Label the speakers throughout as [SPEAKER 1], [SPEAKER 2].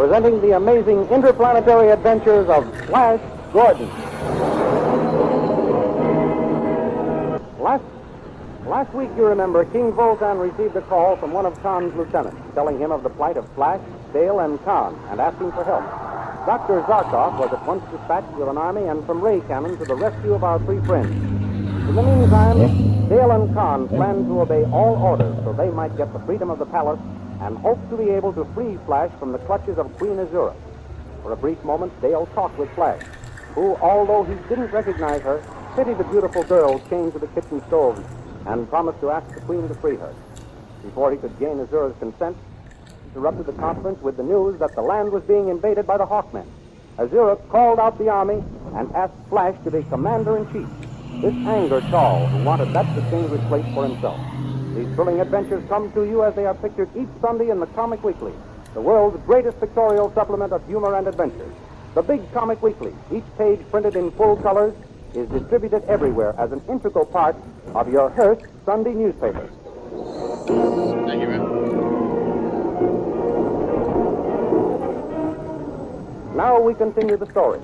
[SPEAKER 1] presenting the amazing interplanetary adventures of Flash Gordon. Last week, you remember, King Voltan received a call from one of Khan's lieutenants, telling him of the plight of Flash, Dale, and Khan, and asking for help. Dr. Zarkov was at once dispatched with an army and some ray cannon to the rescue of our three friends. In the meantime, Dale and Khan planned to obey all orders so they might get the freedom of the palace and hoped to be able to free Flash from the clutches of Queen Azura. For a brief moment, Dale talked with Flash, who, although he didn't recognize her, pitied the beautiful girl chained to the kitchen stove and promised to ask the Queen to free her. Before he could gain Azura's consent, he interrupted the conference with the news that the land was being invaded by the Hawkmen. Azura called out the army and asked Flash to be commander-in-chief. This angered Tal, who wanted that distinguished place for himself. These thrilling adventures come to you as they are pictured each Sunday in the Comic Weekly, the world's greatest pictorial supplement of humor and adventure. The Big Comic Weekly, each page printed in full colors, is distributed everywhere as an integral part of your Hearst Sunday newspaper.
[SPEAKER 2] Thank you, man.
[SPEAKER 1] Now we continue the story.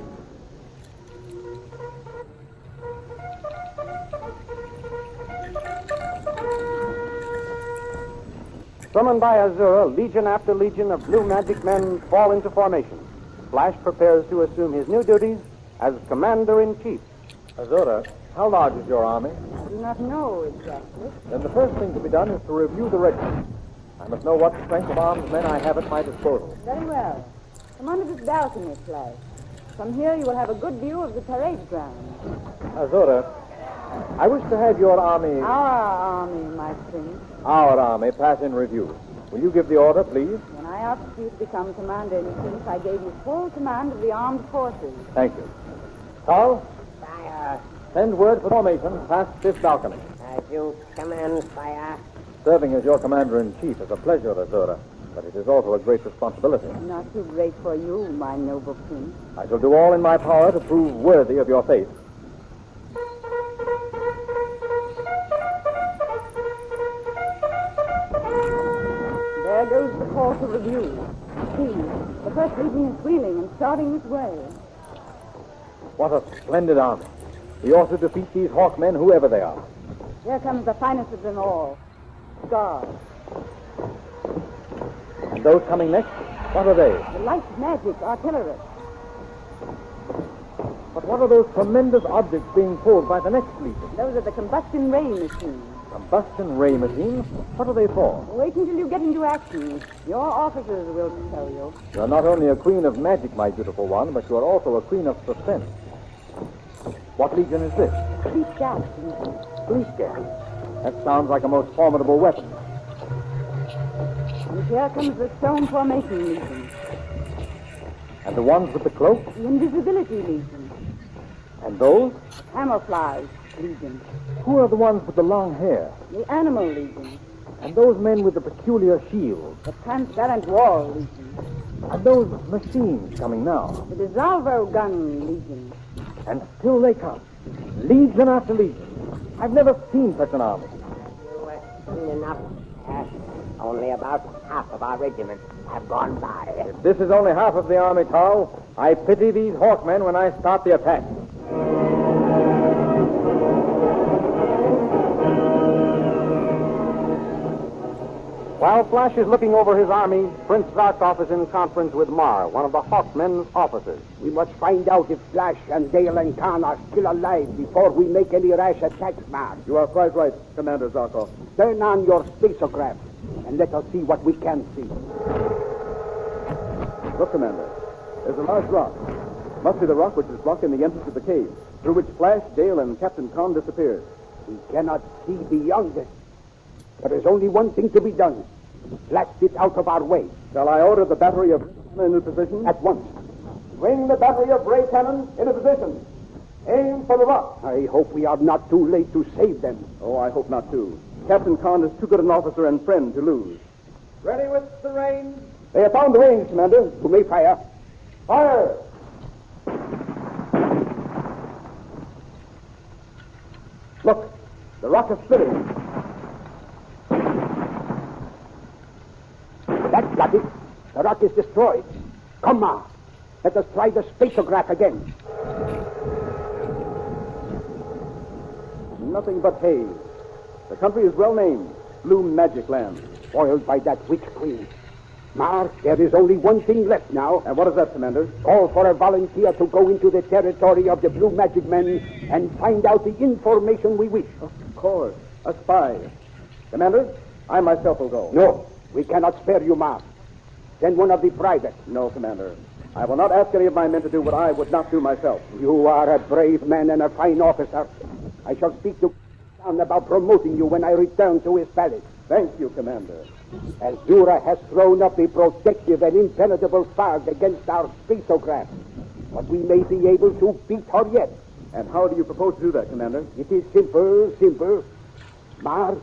[SPEAKER 1] Summoned by Azura, legion after legion of blue magic men fall into formation. Flash prepares to assume his new duties as commander-in-chief.
[SPEAKER 3] Azura, how large is your army?
[SPEAKER 4] I do not know exactly.
[SPEAKER 3] Then the first thing to be done is to review the regiment. I must know what strength of armed men I have at my disposal.
[SPEAKER 4] Very well. Come under this balcony, Flash. From here you will have a good view of the parade ground.
[SPEAKER 3] Azura, I wish to have your army...
[SPEAKER 4] Our army, my prince.
[SPEAKER 3] Our army pass in review. Will you give the order, please?
[SPEAKER 4] When I asked you to become commander-in-chief, I gave you full command of the armed forces.
[SPEAKER 3] Thank you. Carl? Send word for formation past this balcony.
[SPEAKER 5] As you command, sire.
[SPEAKER 3] Serving as your commander-in-chief is a pleasure, Azura, but it is also a great responsibility.
[SPEAKER 4] Not too great for you, my noble prince.
[SPEAKER 3] I shall do all in my power to prove worthy of your faith.
[SPEAKER 4] There goes the call to review. See, the first legion is wheeling and starting this way.
[SPEAKER 3] What a splendid army. We ought to defeat these Hawkmen, whoever they are.
[SPEAKER 4] Here comes the finest of them all. Guards.
[SPEAKER 3] And those coming next, what are they?
[SPEAKER 4] The light magic artillerists.
[SPEAKER 3] But what are those tremendous objects being pulled by the next legion?
[SPEAKER 4] Those are the combustion ray machines.
[SPEAKER 3] Combustion ray machines? What are they for?
[SPEAKER 4] Wait until you get into action. Your officers will tell you.
[SPEAKER 3] You're not only a queen of magic, my beautiful one, but you're also a queen of suspense. What legion is this?
[SPEAKER 4] Police gas legion.
[SPEAKER 3] Police gas. That sounds like a most formidable weapon.
[SPEAKER 4] And here comes the stone formation legion.
[SPEAKER 3] And the ones with the cloak?
[SPEAKER 4] The invisibility legion.
[SPEAKER 3] And those?
[SPEAKER 4] The camouflage legion.
[SPEAKER 3] Who are the ones with the long hair?
[SPEAKER 4] The animal legion.
[SPEAKER 3] And those men with the peculiar shields?
[SPEAKER 4] The transparent wall legion.
[SPEAKER 3] And those machines coming now?
[SPEAKER 4] The dissolvo gun legion.
[SPEAKER 3] And still they come. Legion after legion. I've never seen such an army.
[SPEAKER 5] Soon enough. Only about half of our regiment have gone by.
[SPEAKER 3] If this is only half of the army, Tal, I pity these Hawkmen when I start the attack.
[SPEAKER 1] While Flash is looking over his army, Prince Zarkov is in conference with Mar, one of the Hawkmen's officers.
[SPEAKER 6] We must find out if Flash and Dale and Khan are still alive before we make any rash attacks, Mar.
[SPEAKER 3] You are quite right, Commander Zarkov.
[SPEAKER 6] Turn on your spacecraft and let us see what we can see.
[SPEAKER 3] Look, Commander. There's a large rock. Must be the rock which is blocking the entrance of the cave, through which Flash, Dale, and Captain Khan disappeared.
[SPEAKER 6] We cannot see beyond it. There is only one thing to be done. Blast it out of our way.
[SPEAKER 3] Shall I order the battery of cannon into position?
[SPEAKER 6] At once.
[SPEAKER 3] Bring the battery of ray cannon into position. Aim for the rock.
[SPEAKER 6] I hope we are not too late to save them.
[SPEAKER 3] Oh, I hope not, too. Captain Khan is too good an officer and friend to lose. Ready with the range?
[SPEAKER 6] They have found the range, Commander. You may fire.
[SPEAKER 3] Fire! Look, the rock is splitting.
[SPEAKER 6] That's got it. The rock is destroyed. Come on. Let us try the spacograph again.
[SPEAKER 3] Nothing but haze. The country is well named. Blue Magic Land.
[SPEAKER 6] Spoiled by that witch queen. Mark, there is only one thing left now.
[SPEAKER 3] And what is that, Commander?
[SPEAKER 6] Call for a volunteer to go into the territory of the Blue Magic Men and find out the information we wish.
[SPEAKER 3] Of course. A spy. Commander, I myself will go.
[SPEAKER 6] No, we cannot spare you, Mark. Send one of the privates.
[SPEAKER 3] No, Commander. I will not ask any of my men to do what I would not do myself.
[SPEAKER 6] You are a brave man and a fine officer. I shall speak to Khan about promoting you when I return to his palace.
[SPEAKER 3] Thank you, Commander.
[SPEAKER 6] Azura has thrown up a protective and impenetrable fog against our spacograph. But we may be able to beat her yet.
[SPEAKER 3] And how do you propose to do that, Commander?
[SPEAKER 6] It is simple. Mar,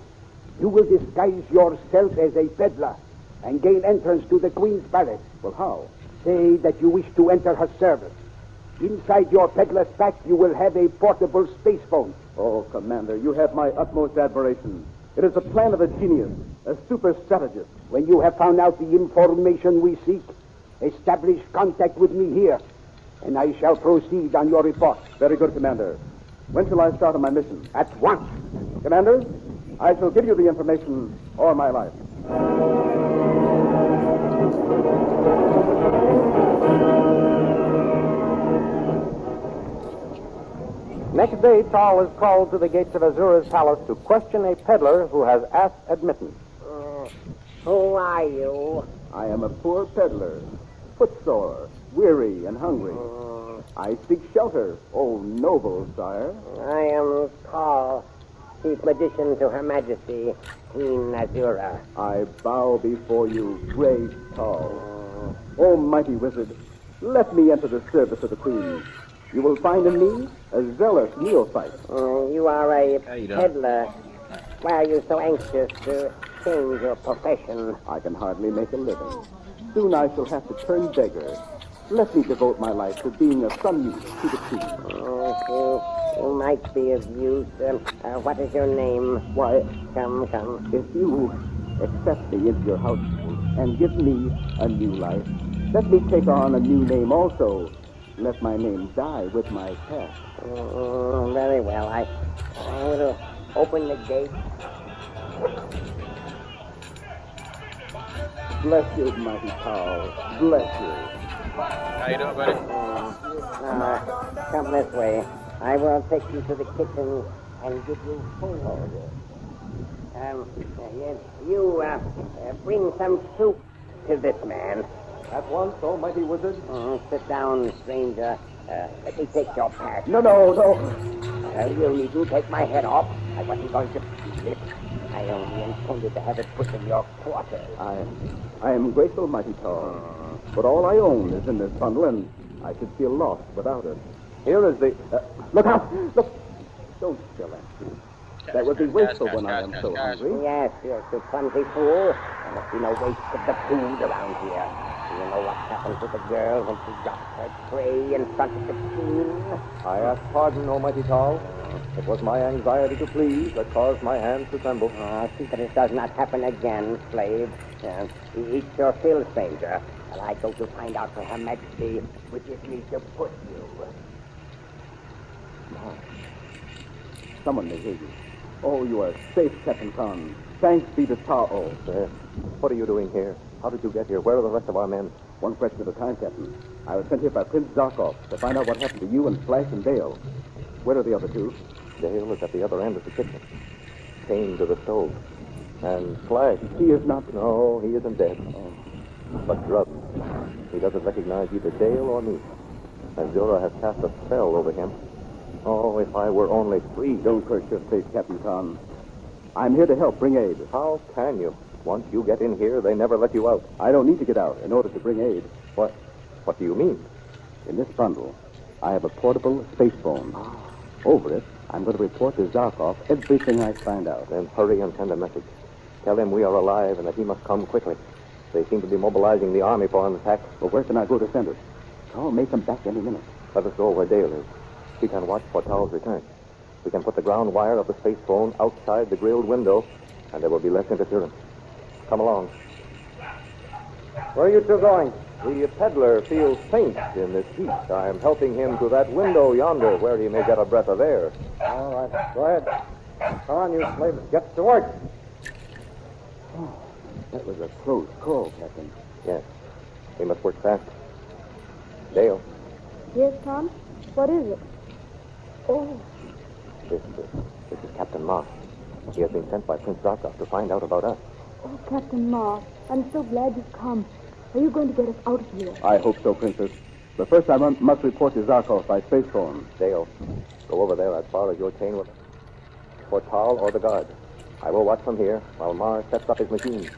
[SPEAKER 6] you will disguise yourself as a peddler and gain entrance to the Queen's palace.
[SPEAKER 3] Well, how?
[SPEAKER 6] Say that you wish to enter her service. Inside your peddler's pack, you will have a portable space phone.
[SPEAKER 3] Oh, Commander, you have my utmost admiration. It is the plan of a genius, a super strategist.
[SPEAKER 6] When you have found out the information we seek, establish contact with me here, and I shall proceed on your report.
[SPEAKER 3] Very good, Commander. When shall I start on my mission?
[SPEAKER 6] At once.
[SPEAKER 3] Commander, I shall give you the information or my life.
[SPEAKER 1] Next day, Tal is called to the gates of Azura's palace to question a peddler who has asked admittance.
[SPEAKER 5] Who are you?
[SPEAKER 3] I am a poor peddler, footsore, weary, and hungry. I seek shelter, O noble sire.
[SPEAKER 5] I am Tal, Chief Magician to Her Majesty, Queen Azura.
[SPEAKER 3] I bow before you, great Tal. O mighty wizard, let me enter the service of the Queen. You will find in me a zealous neophyte.
[SPEAKER 5] You are a
[SPEAKER 2] How you doing?
[SPEAKER 5] peddler. Why are you so anxious to change your profession?
[SPEAKER 3] I can hardly make a living. Soon I shall have to turn beggar. Let me devote my life to being of some use to the Queen.
[SPEAKER 5] You might be of use. What is your name?
[SPEAKER 3] Why,
[SPEAKER 5] Come.
[SPEAKER 3] if you accept me into your household and give me a new life, let me take on a new name also. Let my name die with my past.
[SPEAKER 5] Very well. I will open the gate.
[SPEAKER 3] Bless you, mighty Tal. Bless you.
[SPEAKER 2] How you doing, buddy?
[SPEAKER 5] Come this way. I will take you to the kitchen and give you food. You bring some soup to this man.
[SPEAKER 3] At once, O mighty wizard.
[SPEAKER 5] Sit down, stranger. Let me take your pack.
[SPEAKER 3] No.
[SPEAKER 5] You need to take my head off. I wasn't going to eat it. I only intended to have it put in your quarters.
[SPEAKER 3] I am grateful, mighty Tal. But all I own is in this bundle, and I should feel lost without it. Here is the... look out! Look! Don't spill that food. That would be wasteful when I am so hungry.
[SPEAKER 5] Yes, you're too clumsy fool. There must be no waste of the food around here. Do you know what happened to the girl when she dropped her tray in front of the queen?
[SPEAKER 3] I ask pardon, Almighty Tal. It was my anxiety to please that caused my hands to tremble.
[SPEAKER 5] See that it does not happen again, slave. Eat your fill, stranger, while I go to find out for Her Majesty which is me to put you.
[SPEAKER 3] Someone may hear you. Oh, you are safe, Captain Khan. Thanks be to Tal. Oh, sir. What are you doing here? How did you get here? Where are the rest of our men? One question at a time, Captain. I was sent here by Prince Zarkov to find out what happened to you and Flash and Dale. Where are the other two? Dale is at the other end of the kitchen, chained to the stove. And Flash, he is not... No, he isn't dead. But drugged. He doesn't recognize either Dale or me. Azura has cast a spell over him. Oh, if I were only free. Don't curse your face, Captain Khan. I'm here to help bring aid. How can you? Once you get in here, they never let you out. I don't need to get out in order to bring aid. What? What do you mean? In this bundle, I have a portable space phone. Over it, I'm going to report to Zarkov everything I find out. Then hurry and send a message. Tell him we are alive and that he must come quickly. They seem to be mobilizing the army for an attack. Well, where can I go to send it? Tal may come back any minute. Let us go where Dale is. He can watch for Tal's return. We can put the ground wire of the space phone outside the grilled window, and there will be less interference. Come along.
[SPEAKER 1] Where are you two going?
[SPEAKER 7] The peddler feels faint in this heat. I am helping him to that window yonder where he may get a breath of air.
[SPEAKER 1] All right, go ahead. Come on, you slaves. Get to work.
[SPEAKER 3] That was a close call, Captain.
[SPEAKER 7] Yes, we must work fast. Dale,
[SPEAKER 4] Yes, Tom? What is it? Oh,
[SPEAKER 7] this is Captain Moss. He has been sent by Prince Zarkov to find out about us.
[SPEAKER 4] oh, Captain Moss, I'm so glad you've come. Are you going to get us out of here?
[SPEAKER 3] I hope so, Princess. But first I must report to Zarkov by space phone.
[SPEAKER 7] Dale, go over there as far as your chain will for Tal or the guard. I will watch from here while Mars sets up his machine.